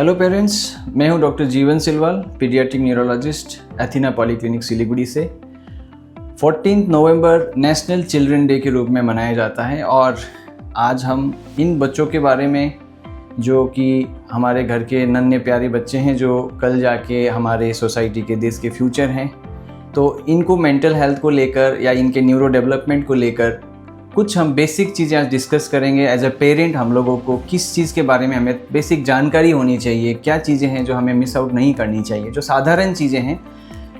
Hello parents, मैं हूं doctor जीवन Silwal, paediatric neurologist, एथिना polyclinic Siliguri से। 14 नवंबर नेशनल चिल्ड्रन डे के रूप में मनाया जाता है और आज हम इन बच्चों के बारे में जो कि हमारे घर के नन्हे प्यारे बच्चे हैं, जो कल जाके हमारे सोसाइटी के देश के फ्यूचर हैं, तो इनको मेंटल हेल्थ को लेकर या इनके न्यूरो डेवलपमेंट को लेकर कुछ हम बेसिक चीज़ें आज डिस्कस करेंगे। एज अ पेरेंट हम लोगों को किस चीज़ के बारे में हमें बेसिक जानकारी होनी चाहिए, क्या चीज़ें हैं जो हमें मिस आउट नहीं करनी चाहिए, जो साधारण चीज़ें हैं,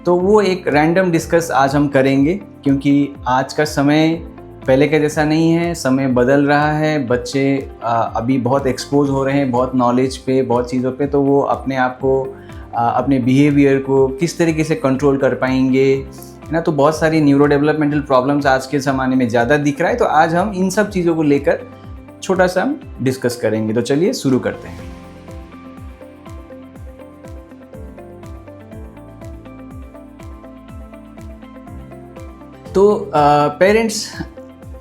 तो वो एक रैंडम डिस्कस आज हम करेंगे। क्योंकि आज का समय पहले के जैसा नहीं है, समय बदल रहा है, बच्चे अभी बहुत एक्सपोज हो रहे हैं बहुत नॉलेज पे, बहुत चीज़ों पे, तो वो अपने आप को अपने बिहेवियर को किस तरीके से कंट्रोल कर पाएंगे ना। तो बहुत सारी न्यूरो डेवलपमेंटल प्रॉब्लम्स आज के ज़माने में ज़्यादा दिख रहा है, तो आज हम इन सब चीज़ों को लेकर छोटा सा हम डिस्कस करेंगे। तो चलिए शुरू करते हैं। तो पेरेंट्स,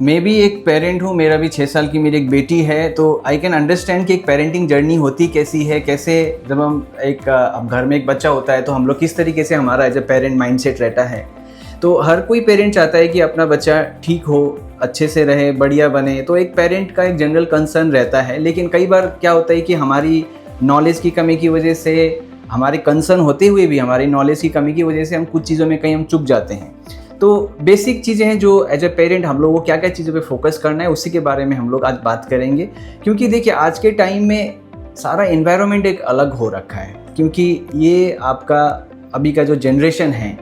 मैं भी एक पेरेंट हूँ, मेरा भी 6 साल की मेरी एक बेटी है, तो आई कैन अंडरस्टैंड कि एक पेरेंटिंग जर्नी होती कैसी है, कैसे जब हम अब घर में एक बच्चा होता है तो हम लोग किस तरीके से हमारा एज ए पेरेंट माइंडसेट रहता है। तो हर कोई पेरेंट चाहता है कि अपना बच्चा ठीक हो, अच्छे से रहे, बढ़िया बने, तो एक पेरेंट का एक जनरल कंसर्न रहता है। लेकिन कई बार क्या होता है कि हमारी नॉलेज की कमी की वजह से, हमारे कंसर्न होते हुए भी हमारी नॉलेज की कमी की वजह से हम कुछ चीज़ों में कहीं हम चूक जाते हैं। तो बेसिक चीज़ें हैं जो एज ए पेरेंट हम लोगों को क्या क्या चीज़ों पे फोकस करना है, उसी के बारे में हम लोग आज बात करेंगे। क्योंकि देखिए आज के टाइम में सारा एनवायरनमेंट एक अलग हो रखा है, क्योंकि ये आपका अभी का जो जनरेशन है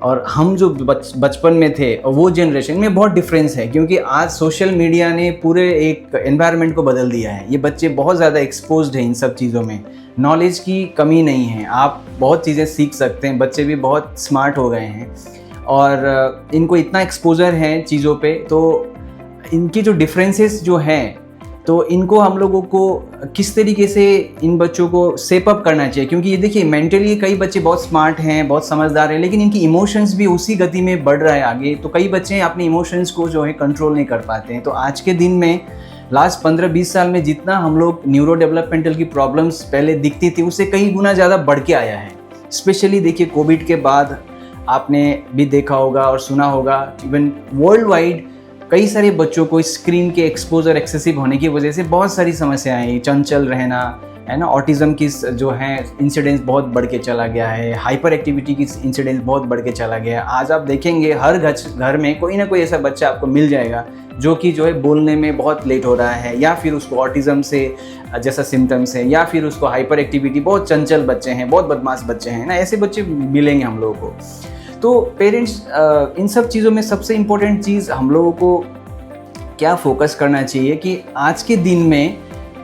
और हम जो बचपन में थे और वो जनरेशन में बहुत डिफरेंस है। क्योंकि आज सोशल मीडिया ने पूरे एक एनवायरनमेंट को बदल दिया है। ये बच्चे बहुत ज़्यादा एक्सपोज्ड हैं इन सब चीज़ों में, नॉलेज की कमी नहीं है, आप बहुत चीज़ें सीख सकते हैं, बच्चे भी बहुत स्मार्ट हो गए हैं और इनको इतना एक्सपोजर है चीज़ों पे, तो इनकी जो डिफरेंसेस जो हैं, तो इनको हम लोगों को किस तरीके से इन बच्चों को सेप अप करना चाहिए। क्योंकि ये देखिए मेंटली कई बच्चे बहुत स्मार्ट हैं, बहुत समझदार हैं, लेकिन इनकी इमोशंस भी उसी गति में बढ़ रहा है आगे। तो कई बच्चे अपने इमोशंस को जो है कंट्रोल नहीं कर पाते हैं। तो आज के दिन में लास्ट 15-20 साल में जितना हम लोग न्यूरो डेवलपमेंटल की प्रॉब्लम्स पहले दिखती थी, उससे कई गुना ज़्यादा बढ़ के आया है। स्पेशली देखिए कोविड के बाद आपने भी देखा होगा और सुना होगा, इवन वर्ल्ड वाइड कई सारे बच्चों को स्क्रीन के एक्सपोजर एक्सेसिव होने की वजह से बहुत सारी समस्याएं हैं। चंचल रहना है ना, ऑटिज़म की जो है इंसिडेंस बहुत बढ़ के चला गया है, हाइपर एक्टिविटी की इंसिडेंस बहुत बढ़ के चला गया है। आज आप देखेंगे हर घर में कोई ना कोई ऐसा बच्चा आपको मिल जाएगा जो कि जो है बोलने में बहुत लेट हो रहा है, या फिर उसको ऑटिज़म से जैसा सिम्टम्स है, या फिर उसको हाइपर एक्टिविटी, बहुत चंचल बच्चे हैं, बहुत बदमाश बच्चे हैं ना, ऐसे बच्चे मिलेंगे हम लोगों को। तो पेरेंट्स, इन सब चीज़ों में सबसे इम्पोर्टेंट चीज़ हम लोगों को क्या फोकस करना चाहिए कि आज के दिन में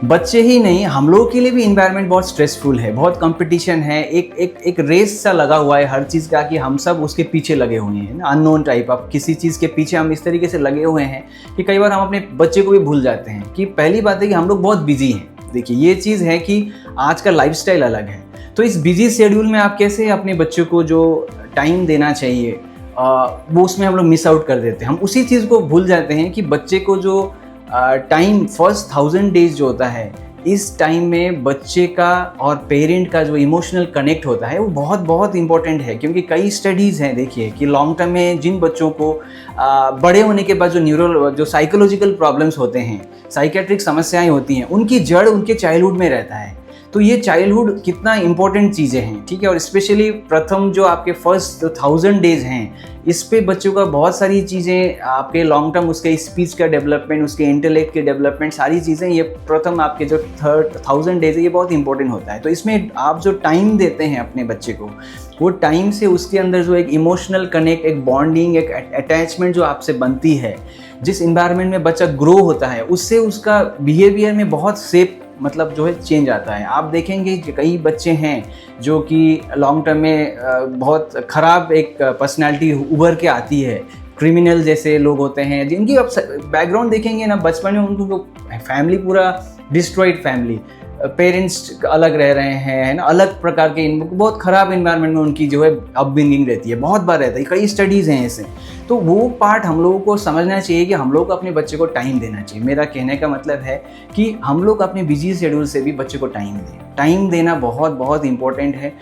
बच्चे ही नहीं, हम लोगों के लिए भी इन्वायरमेंट बहुत स्ट्रेसफुल है, बहुत कंपटीशन है, एक रेस सा लगा हुआ है हर चीज़ का, कि हम सब उसके पीछे लगे हुए हैं ना, अननोन टाइप ऑफ किसी चीज़ के पीछे हम इस तरीके से लगे हुए हैं कि कई बार हम अपने बच्चे को भी भूल जाते हैं। कि पहली बात है कि हम लोग बहुत बिजी हैं। देखिए ये चीज़ है कि आज का लाइफस्टाइल अलग है, तो इस बिजी शेड्यूल में आप कैसे अपने बच्चों को जो टाइम देना चाहिए वो उसमें हम लोग मिस आउट कर देते हैं। हम उसी चीज़ को भूल जाते हैं कि बच्चे को जो टाइम फर्स्ट 1000 डेज जो होता है, इस टाइम में बच्चे का और पेरेंट का जो इमोशनल कनेक्ट होता है वो बहुत बहुत इंपॉर्टेंट है। क्योंकि कई स्टडीज़ हैं देखिए कि लॉन्ग टर्म में जिन बच्चों को बड़े होने के बाद जो साइकोलॉजिकल प्रॉब्लम्स होते हैं, साइकेट्रिक समस्याएं होती हैं, उनकी जड़ उनके चाइल्डहुड में रहता है। तो ये चाइल्डहुड कितना इंपॉर्टेंट चीज़ें हैं, ठीक है। और स्पेशली प्रथम जो आपके फर्स्ट 1000 डेज हैं, इस पे बच्चों का बहुत सारी चीज़ें आपके लॉन्ग टर्म, उसके स्पीच का डेवलपमेंट, उसके इंटेलेक्ट के डेवलपमेंट, सारी चीज़ें ये प्रथम आपके जो 1000 डेज है ये बहुत इंपॉर्टेंट होता है। तो इसमें आप जो टाइम देते हैं अपने बच्चे को, वो टाइम से उसके अंदर जो एक इमोशनल कनेक्ट, एक बॉन्डिंग, एक अटैचमेंट जो आपसे बनती है, जिस इन्वायरमेंट में बच्चा ग्रो होता है, उससे उसका बिहेवियर में बहुत सेफ मतलब जो है चेंज आता है। आप देखेंगे कि कई बच्चे हैं जो कि लॉन्ग टर्म में बहुत ख़राब एक पर्सनालिटी उभर के आती है, क्रिमिनल जैसे लोग होते हैं, जिनकी आप बैकग्राउंड देखेंगे ना, बचपन में उनको फैमिली पूरा डिस्ट्रॉयड फैमिली, पेरेंट्स अलग रह रहे हैं, है ना, अलग प्रकार के बहुत ख़राब इन्वायरमेंट में उनकी जो है अपब्रिंगिंग रहती है, बहुत बार रहता है, कई स्टडीज़ हैं ऐसे। तो वो पार्ट हम लोगों को समझना चाहिए कि हम लोग को अपने बच्चे को टाइम देना चाहिए। मेरा कहने का मतलब है कि हम लोग अपने बिजी शेड्यूल से भी बच्चे को टाइम दें। टाइम देना बहुत बहुत इम्पोर्टेंट है,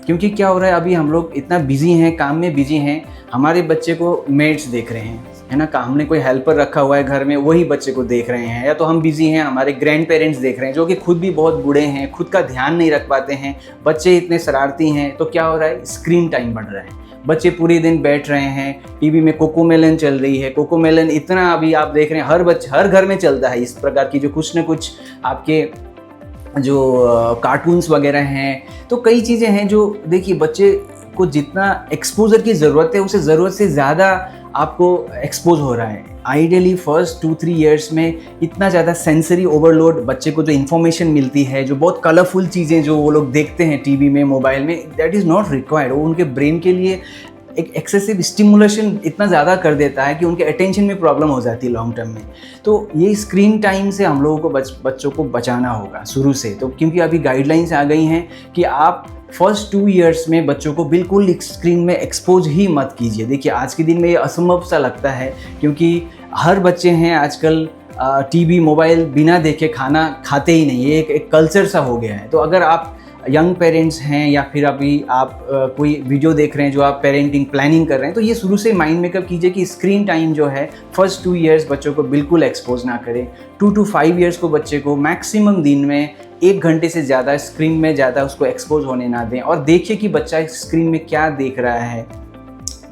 क्योंकि क्या हो रहा है, अभी हम लोग इतना बिजी हैं, काम में बिजी हैं, हमारे बच्चे को मेड्स देख रहे हैं, है ना, हमने कोई हेल्पर रखा हुआ है घर में, वही बच्चे को देख रहे हैं, या तो हम बिजी हैं, हमारे ग्रैंड पेरेंट्स देख रहे हैं जो कि खुद भी बहुत बूढ़े हैं, खुद का ध्यान नहीं रख पाते हैं, बच्चे इतने शरारती हैं। तो क्या हो रहा है, स्क्रीन टाइम बढ़ रहा है, बच्चे पूरे दिन बैठ रहे हैं, टीवी में कोकोमेलन चल रही है, कोकोमेलन इतना अभी आप देख रहे हैं हर घर में चलता है इस प्रकार की जो कुछ न कुछ आपके जो कार्टून्स वगैरह हैं। तो कई चीज़ें हैं जो देखिए बच्चे को जितना एक्सपोजर की ज़रूरत है उसे ज़रूरत से ज़्यादा आपको एक्सपोज हो रहा है। आइडियली फर्स्ट 2-3 ईयर्स में इतना ज़्यादा सेंसरी ओवरलोड, बच्चे को जो इन्फॉर्मेशन मिलती है, जो बहुत कलरफुल चीज़ें जो वो लोग देखते हैं टीवी में, मोबाइल में, दैट इज़ नॉट रिक्वायर्ड। वो उनके ब्रेन के लिए एक एक्सेसिव स्टिमुलेशन इतना ज़्यादा कर देता है कि उनके अटेंशन में प्रॉब्लम हो जाती है लॉन्ग टर्म में। तो ये स्क्रीन टाइम से हम लोगों को बच्चों को बचाना होगा शुरू से। तो क्योंकि अभी गाइडलाइंस आ गई हैं कि आप फर्स्ट 2 ईयर्स में बच्चों को बिल्कुल स्क्रीन में एक्सपोज ही मत कीजिए। देखिए आज के दिन में ये असंभव सा लगता है, क्योंकि हर बच्चे हैं आजकल टीवी मोबाइल बिना देखे खाना खाते ही नहीं, ये एक कल्चर सा हो गया है। तो अगर आप यंग पेरेंट्स हैं या फिर अभी आप कोई वीडियो देख रहे हैं जो आप पेरेंटिंग प्लानिंग कर रहे हैं, तो ये शुरू से माइंड मेकअप कीजिए कि स्क्रीन टाइम जो है फर्स्ट 2 ईयर्स बच्चों को बिल्कुल एक्सपोज ना करें। 2 to 5 ईयर्स को बच्चे को मैक्सिमम दिन में 1 घंटे से ज़्यादा स्क्रीन में ज़्यादा उसको एक्सपोज होने ना दें, और देखिए कि बच्चा स्क्रीन में क्या देख रहा है,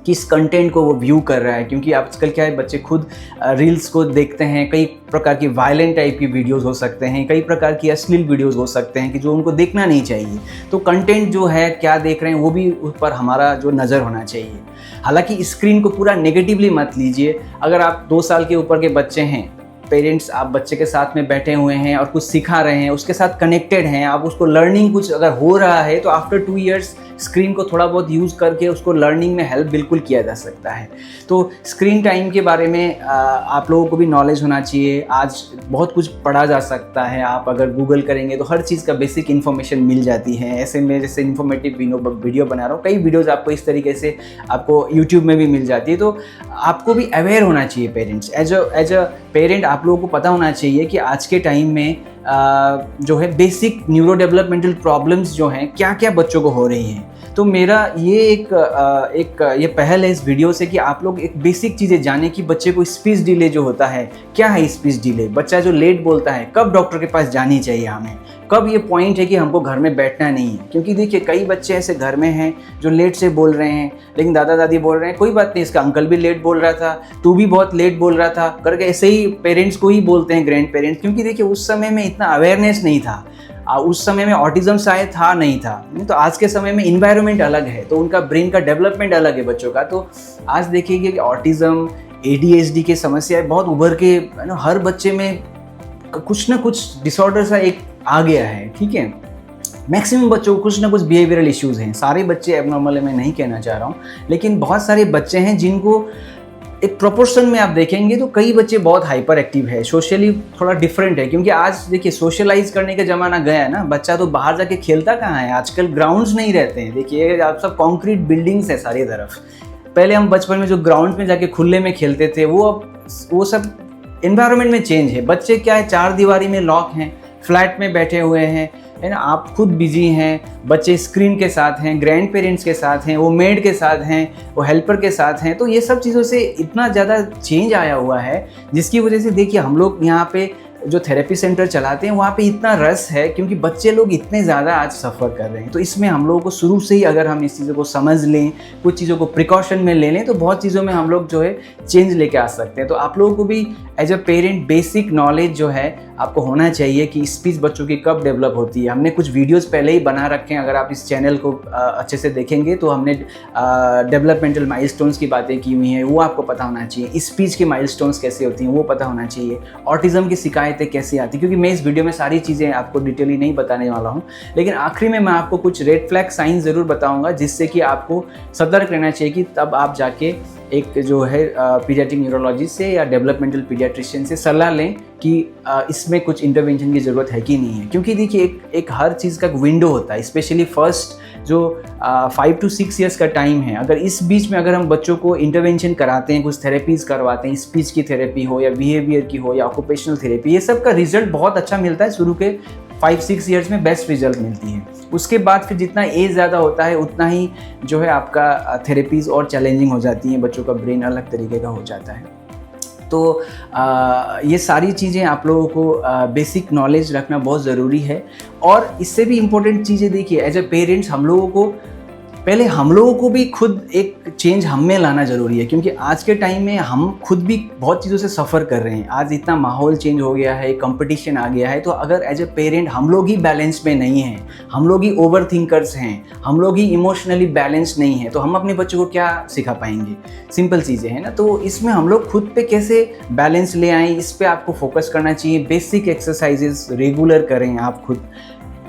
किस कंटेंट को वो व्यू कर रहा है। क्योंकि आजकल क्या है, बच्चे खुद रील्स को देखते हैं, कई प्रकार की वायलेंट टाइप की वीडियोस हो सकते हैं, कई प्रकार की अश्लील वीडियोस हो सकते हैं कि जो उनको देखना नहीं चाहिए। तो कंटेंट जो है क्या देख रहे हैं वो भी उस पर हमारा जो नज़र होना चाहिए। हालांकि स्क्रीन को पूरा नेगेटिवली मत लीजिए। अगर आप 2 साल के ऊपर के बच्चे हैं, पेरेंट्स आप बच्चे के साथ में बैठे हुए हैं और कुछ सिखा रहे हैं, उसके साथ कनेक्टेड हैं, आप उसको लर्निंग कुछ अगर हो रहा है, तो आफ्टर 2 ईयर्स स्क्रीन को थोड़ा बहुत यूज़ करके उसको लर्निंग में हेल्प बिल्कुल किया जा सकता है। तो स्क्रीन टाइम के बारे में आप लोगों को भी नॉलेज होना चाहिए। आज बहुत कुछ पढ़ा जा सकता है, आप अगर गूगल करेंगे तो हर चीज़ का बेसिक इन्फॉर्मेशन मिल जाती है। ऐसे में जैसे इन्फॉर्मेटिव वीडियो बना रहा हूँ, कई वीडियोज़ आपको इस तरीके से आपको यूट्यूब में भी मिल जाती है। तो आपको भी अवेयर होना चाहिए पेरेंट्स, एज अ पेरेंट आप लोगों को पता होना चाहिए कि आज के टाइम में जो है बेसिक न्यूरो डेवलपमेंटल प्रॉब्लम्स जो हैं क्या क्या बच्चों को हो रही हैं। तो मेरा ये ये पहल है इस वीडियो से कि आप लोग एक बेसिक चीज़ें जानें कि बच्चे को स्पीच डिले जो होता है, क्या है स्पीच डिले, बच्चा जो लेट बोलता है, कब डॉक्टर के पास जानी चाहिए हमें, कब ये पॉइंट है कि हमको घर में बैठना नहीं है। क्योंकि देखिए कई बच्चे ऐसे घर में हैं जो लेट से बोल रहे हैं, लेकिन दादा दादी बोल रहे हैं कोई बात नहीं, इसका अंकल भी लेट बोल रहा था, तू भी बहुत लेट बोल रहा था करके ऐसे ही पेरेंट्स को ही बोलते हैं, ग्रैंड पेरेंट्स। क्योंकि देखिए उस समय में इतना अवेयरनेस नहीं था, उस समय में ऑटिज्म शायद था नहीं था। तो आज के समय में इन्वायरमेंट अलग है, तो उनका ब्रेन का डेवलपमेंट अलग है बच्चों का। तो आज देखिए कि ऑटिज्म, ADHD की समस्याएं बहुत उभर के हर बच्चे में कुछ ना कुछ डिसऑर्डर सा एक आ गया है, ठीक है। मैक्सिमम बच्चों को कुछ ना कुछ बिहेवियरल इश्यूज़ हैं, सारे बच्चे एबनॉर्मल है मैं नहीं कहना चाह रहा हूँ, लेकिन बहुत सारे बच्चे हैं जिनको एक प्रोपोर्शन में आप देखेंगे तो कई बच्चे बहुत हाइपर एक्टिव है, सोशली थोड़ा डिफरेंट है। क्योंकि आज देखिए सोशलाइज करने का ज़माना गया है ना, बच्चा तो बाहर जाके खेलता कहाँ है, आजकल ग्राउंड्स नहीं रहते हैं। देखिए आप सब कॉन्क्रीट बिल्डिंग्स है सारी तरफ। पहले हम बचपन में जो ग्राउंड में जाके खुले में खेलते थे, वो सब इन्वायरमेंट में चेंज है। बच्चे क्या है, 4 दीवारी में लॉक हैं, फ्लैट में बैठे हुए हैं, है ना, आप खुद बिजी हैं, बच्चे स्क्रीन के साथ हैं, ग्रैंड पेरेंट्स के साथ हैं, वो मेड के साथ हैं, वो हेल्पर के साथ हैं। तो ये सब चीज़ों से इतना ज़्यादा चेंज आया हुआ है, जिसकी वजह से देखिए हम लोग यहाँ पे जो थेरेपी सेंटर चलाते हैं वहाँ पे इतना रस है, क्योंकि बच्चे लोग इतने ज़्यादा आज सफ़र कर रहे हैं। तो इसमें हम लोगों को शुरू से ही अगर हम इस चीज़ों को समझ लें, कुछ चीज़ों को प्रिकॉशन में ले लें, तो बहुत चीज़ों में हम लोग जो है चेंज लेके आ सकते हैं। तो आप लोगों को भी as a parent basic knowledge जो है आपको होना चाहिए कि स्पीच बच्चों की कब डेवलप होती है। हमने कुछ वीडियोस पहले ही बना रखे हैं, अगर आप इस चैनल को अच्छे से देखेंगे तो हमने डेवलपमेंटल माइलस्टोन्स की बातें की हुई हैं, वो आपको पता होना चाहिए। स्पीच के माइलस्टोन्स कैसे होती हैं वो पता होना चाहिए। ऑटिज्म की शिकायतें कैसे आती, क्योंकि मैं इस वीडियो में सारी चीज़ें आपको डिटेली नहीं बताने वाला हूँ, लेकिन आखिरी में मैं आपको कुछ रेड फ्लैग साइन ज़रूर बताऊँगा, जिससे कि आपको सतर्क रहना चाहिए कि तब आप जाके एक जो है पीडियाट्रिक न्यूरोलॉजिस्ट से या डेवलपमेंटल पीडियाट्रिशियन से सलाह लें कि इसमें कुछ इंटरवेंशन की ज़रूरत है कि नहीं है, क्योंकि देखिए एक हर चीज़ का एक विंडो होता है, स्पेशली फर्स्ट जो 5 to 6 ईयर्स का टाइम है। अगर इस बीच में अगर हम बच्चों को इंटरवेंशन कराते हैं, कुछ थेरेपीज़ करवाते हैं, स्पीच की थेरेपी हो या बिहेवियर की हो या ऑक्यूपेशनल थेरेपी, ये सब का रिजल्ट बहुत अच्छा मिलता है। शुरू के 5-6 ईयर्स में बेस्ट रिजल्ट मिलती है। उसके बाद फिर जितना एज ज़्यादा होता है उतना ही जो है आपका थेरेपीज़ और चैलेंजिंग हो जाती हैं, बच्चों का ब्रेन अलग तरीके का हो जाता है। तो ये सारी चीज़ें आप लोगों को बेसिक नॉलेज रखना बहुत ज़रूरी है। और इससे भी इम्पोर्टेंट चीज़ें देखिए, एज ए पेरेंट्स हम लोगों को भी खुद एक चेंज हम में लाना ज़रूरी है, क्योंकि आज के टाइम में हम खुद भी बहुत चीज़ों से सफ़र कर रहे हैं। आज इतना माहौल चेंज हो गया है, कंपटीशन आ गया है, तो अगर एज ए पेरेंट हम लोग ही बैलेंस में नहीं हैं, हम लोग ही ओवर थिंकर्स हैं, हम लोग ही इमोशनली बैलेंस नहीं हैं, तो हम अपने बच्चों को क्या सिखा पाएंगे? सिंपल चीज़ें हैं ना। तो इसमें हम लोग खुद पे कैसे बैलेंस ले आएँ, इस पर आपको फोकस करना चाहिए। बेसिक एक्सरसाइजेस रेगुलर करें आप खुद।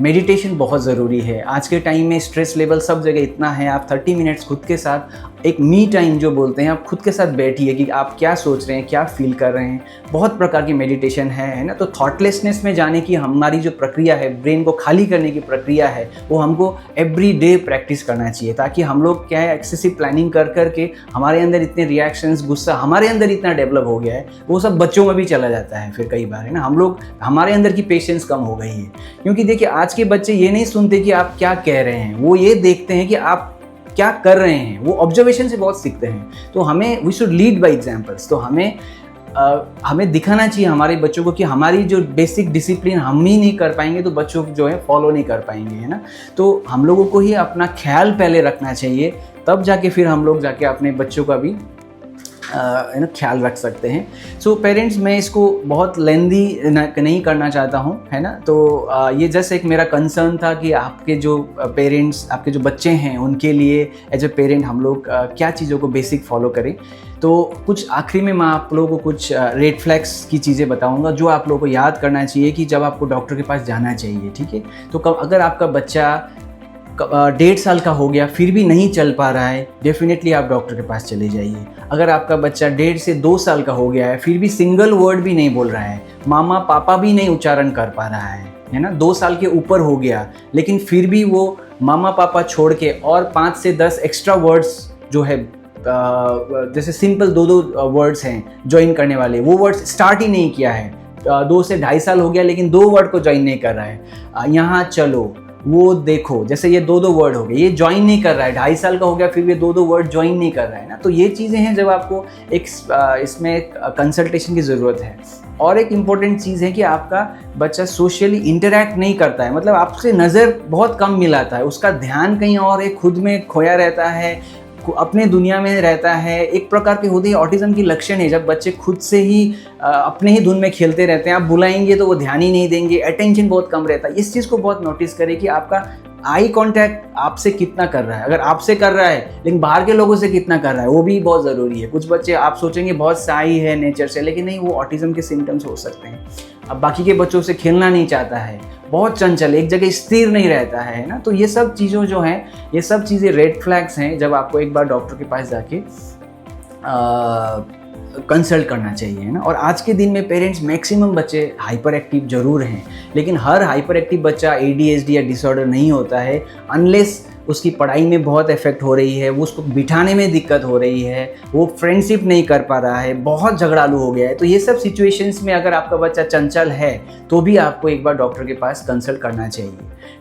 मेडिटेशन बहुत ज़रूरी है। आज के टाइम में स्ट्रेस लेवल सब जगह इतना है, आप 30 मिनट्स खुद के साथ, एक मी टाइम जो बोलते हैं, आप खुद के साथ बैठिए कि आप क्या सोच रहे हैं, क्या फील कर रहे हैं। बहुत प्रकार की मेडिटेशन है ना। तो थॉटलेसनेस में जाने की हमारी जो प्रक्रिया है, ब्रेन को खाली करने की प्रक्रिया है, वो हमको एवरी डे प्रैक्टिस करना चाहिए, ताकि हम लोग क्या है, एक्सेसिव प्लानिंग कर करके हमारे अंदर इतने रिएक्शंस, गुस्सा हमारे अंदर इतना डेवलप हो गया है, वो सब बच्चों में भी चला जाता है फिर कई बार, है ना। हमारे अंदर की पेशेंस कम हो गई है, क्योंकि देखिए आज के बच्चे ये नहीं सुनते कि आप क्या कह रहे हैं, वो ये देखते हैं कि आप क्या कर रहे हैं। वो ऑब्जर्वेशन से बहुत सीखते हैं। तो we should lead by examples. तो हमें दिखाना चाहिए हमारे बच्चों को कि हमारी जो बेसिक डिसिप्लिन हम ही नहीं कर पाएंगे तो बच्चों जो है फॉलो नहीं कर पाएंगे, है ना। तो हम लोगों को ही अपना ख्याल पहले रखना चाहिए, तब जाके फिर हम लोग जाके अपने बच्चों का भी ख्याल रख सकते हैं। सो पेरेंट्स, मैं इसको बहुत लेंदी नहीं करना चाहता हूँ, है ना। तो ये जस्ट एक मेरा कंसर्न था कि आपके जो पेरेंट्स, आपके जो बच्चे हैं, उनके लिए एज ए पेरेंट हम लोग क्या चीज़ों को बेसिक फॉलो करें। तो कुछ आखिरी में मैं आप लोगों को कुछ रेड फ्लैग्स की चीज़ें बताऊंगा जो आप लोगों को याद करना चाहिए कि जब आपको डॉक्टर के पास जाना चाहिए, ठीक है। तो अगर आपका बच्चा 1.5 साल का हो गया फिर भी नहीं चल पा रहा है, डेफिनेटली आप डॉक्टर के पास चले जाइए। अगर आपका बच्चा 1.5 से 2 साल का हो गया है फिर भी सिंगल वर्ड भी नहीं बोल रहा है, मामा पापा भी नहीं उच्चारण कर पा रहा है ना, 2 साल के ऊपर हो गया लेकिन फिर भी वो मामा पापा छोड़ के और 5 से 10 एक्स्ट्रा वर्ड्स जो है, जैसे सिंपल 2 वर्ड्स हैं ज्वाइन करने वाले, वो वर्ड्स स्टार्ट ही नहीं किया है। 2 से 2.5 साल हो गया लेकिन 2 वर्ड को ज्वाइन नहीं कर रहा है। यहाँ चलो, वो देखो, जैसे ये 2 वर्ड हो गए, ये ज्वाइन नहीं कर रहा है। 2.5 साल का हो गया फिर भी 2 वर्ड ज्वाइन नहीं कर रहा है ना। तो ये चीज़ें हैं जब आपको इसमें कंसल्टेशन की ज़रूरत है। और एक इम्पॉर्टेंट चीज़ है कि आपका बच्चा सोशली इंटरैक्ट नहीं करता है, मतलब आपसे नज़र बहुत कम मिलाता है, उसका ध्यान कहीं और है, खुद में खोया रहता है, अपने दुनिया में रहता है। एक प्रकार के होते ही ऑटिज्म की लक्षण है, जब बच्चे खुद से ही अपने ही धुन में खेलते रहते हैं, आप बुलाएंगे तो वो ध्यान ही नहीं देंगे, अटेंशन बहुत कम रहता है। इस चीज़ को बहुत नोटिस करें कि आपका आई कांटेक्ट आपसे कितना कर रहा है। अगर आपसे कर रहा है लेकिन बाहर के लोगों से कितना कर रहा है, वो भी बहुत ज़रूरी है। कुछ बच्चे आप सोचेंगे बहुत शाई है नेचर से, लेकिन नहीं, वो ऑटिज्म के सिम्टम्स हो सकते हैं। अब बाकी के बच्चों से खेलना नहीं चाहता है, बहुत चंचल, एक जगह स्थिर नहीं रहता है ना। तो ये सब चीज़ों जो हैं, ये सब चीज़ें रेड फ्लैग्स हैं जब आपको एक बार डॉक्टर के पास जाके कंसल्ट करना चाहिए, है ना। और आज के दिन में पेरेंट्स, मैक्सिमम बच्चे हाइपर एक्टिव ज़रूर हैं, लेकिन हर हाइपर एक्टिव बच्चा ADHD या डिसऑर्डर नहीं होता है, अनलेस उसकी पढ़ाई में बहुत इफेक्ट हो रही है, वो उसको बिठाने में दिक्कत हो रही है, वो फ्रेंडशिप नहीं कर पा रहा है, बहुत झगड़ालू हो गया है। तो ये सब सिचुएशंस में अगर आपका बच्चा चंचल है तो भी आपको एक बार डॉक्टर के पास कंसल्ट करना चाहिए,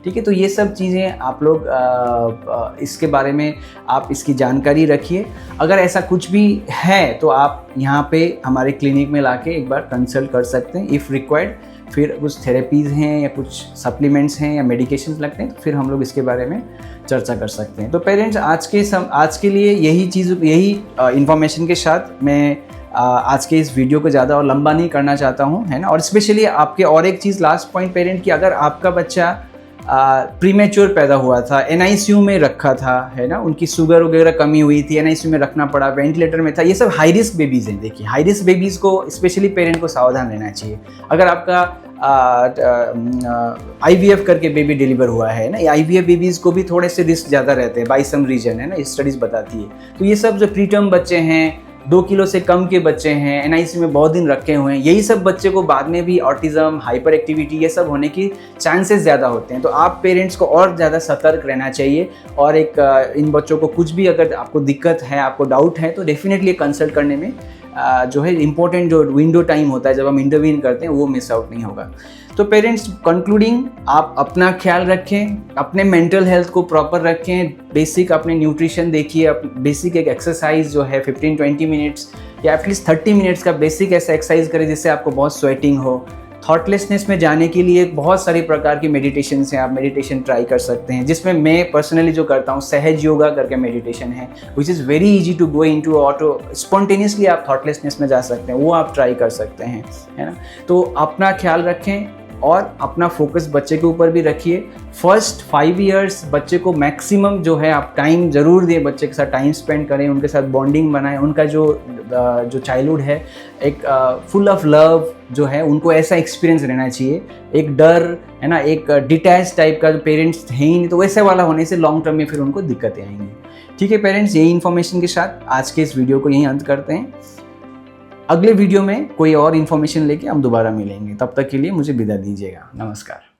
ठीक है। तो ये सब चीज़ें आप लोग इसके बारे में आप इसकी जानकारी रखिए। अगर ऐसा कुछ भी है तो आप यहाँ पे हमारे क्लिनिक में लाके एक बार कंसल्ट कर सकते हैं इफ़ रिक्वायर्ड। फिर कुछ थेरेपीज़ हैं या कुछ सप्लीमेंट्स हैं या मेडिकेशंस लगते हैं तो फिर हम लोग इसके बारे में चर्चा कर सकते हैं। तो पेरेंट्स, आज के लिए यही इन्फॉर्मेशन के साथ मैं आज के इस वीडियो को ज़्यादा और लंबा नहीं करना चाहता हूँ, है ना। और स्पेशली आपके और एक चीज़, लास्ट पॉइंट पेरेंट, कि अगर आपका बच्चा प्रीमेच्योर पैदा हुआ था, NICU में रखा था, है ना, उनकी शुगर वगैरह कमी हुई थी, NICU में रखना पड़ा, वेंटिलेटर में था, ये सब हाई रिस्क बेबीज़ हैं। देखिए, हाई रिस्क बेबीज़ को स्पेशली पेरेंट को सावधान रहना चाहिए। अगर आपका IVF करके बेबी डिलीवर हुआ है ना, IVF बेबीज़ को भी थोड़े से रिस्क ज़्यादा रहते हैं बाई सम रीजन, है ना, स्टडीज़ बताती है। तो ये सब जो प्रीटर्म बच्चे हैं 2 किलो से कम के बच्चे हैं, एनआईसी में बहुत दिन रखे हुए हैं, यही सब बच्चे को बाद में भी ऑटिज्म, हाइपर एक्टिविटी ये सब होने की चांसेस ज़्यादा होते हैं। तो आप पेरेंट्स को और ज़्यादा सतर्क रहना चाहिए और इन बच्चों को कुछ भी अगर आपको दिक्कत है, आपको डाउट है, तो डेफिनेटली कंसल्ट करने में जो है इम्पोर्टेंट जो विंडो टाइम होता है जब हम इंटरवीन करते हैं वो मिस आउट नहीं होगा। तो पेरेंट्स, कंक्लूडिंग, आप अपना ख्याल रखें, अपने मेंटल हेल्थ को प्रॉपर रखें, बेसिक अपने न्यूट्रिशन देखिए, बेसिक एक एक्सरसाइज जो है 15-20 मिनट्स या एटलीस्ट 30 मिनट्स का बेसिक ऐसा एक्सरसाइज करें जिससे आपको बहुत स्वेटिंग हो। थॉटलेसनेस में जाने के लिए बहुत सारी प्रकार की मेडिटेशन हैं, आप मेडिटेशन ट्राई कर सकते हैं, जिसमें मैं पर्सनली जो करता हूँ सहज योगा करके मेडिटेशन है, which is very easy to go into auto, spontaneously आप थॉटलेसनेस में जा सकते हैं, वो आप ट्राई कर सकते हैं, है ना। तो अपना ख्याल रखें और अपना फोकस बच्चे के ऊपर भी रखिए। फर्स्ट 5 इयर्स बच्चे को मैक्सिमम जो है आप टाइम ज़रूर दें, बच्चे के साथ टाइम स्पेंड करें, उनके साथ बॉन्डिंग बनाएं, उनका जो चाइल्डहुड है एक फुल ऑफ लव जो है, उनको ऐसा एक्सपीरियंस रहना चाहिए। एक डर है ना, एक डिटैच टाइप का जो पेरेंट्स है ही नहीं, तो वैसे वाला होने से लॉन्ग टर्म में फिर उनको दिक्कतें आएंगी। ठीक है पेरेंट्स, यही इन्फॉर्मेशन के साथ आज के इस वीडियो को यहीं अंत करते हैं। अगले वीडियो में कोई और इन्फॉर्मेशन लेके हम दोबारा मिलेंगे, तब तक के लिए मुझे विदा दीजिएगा। नमस्कार।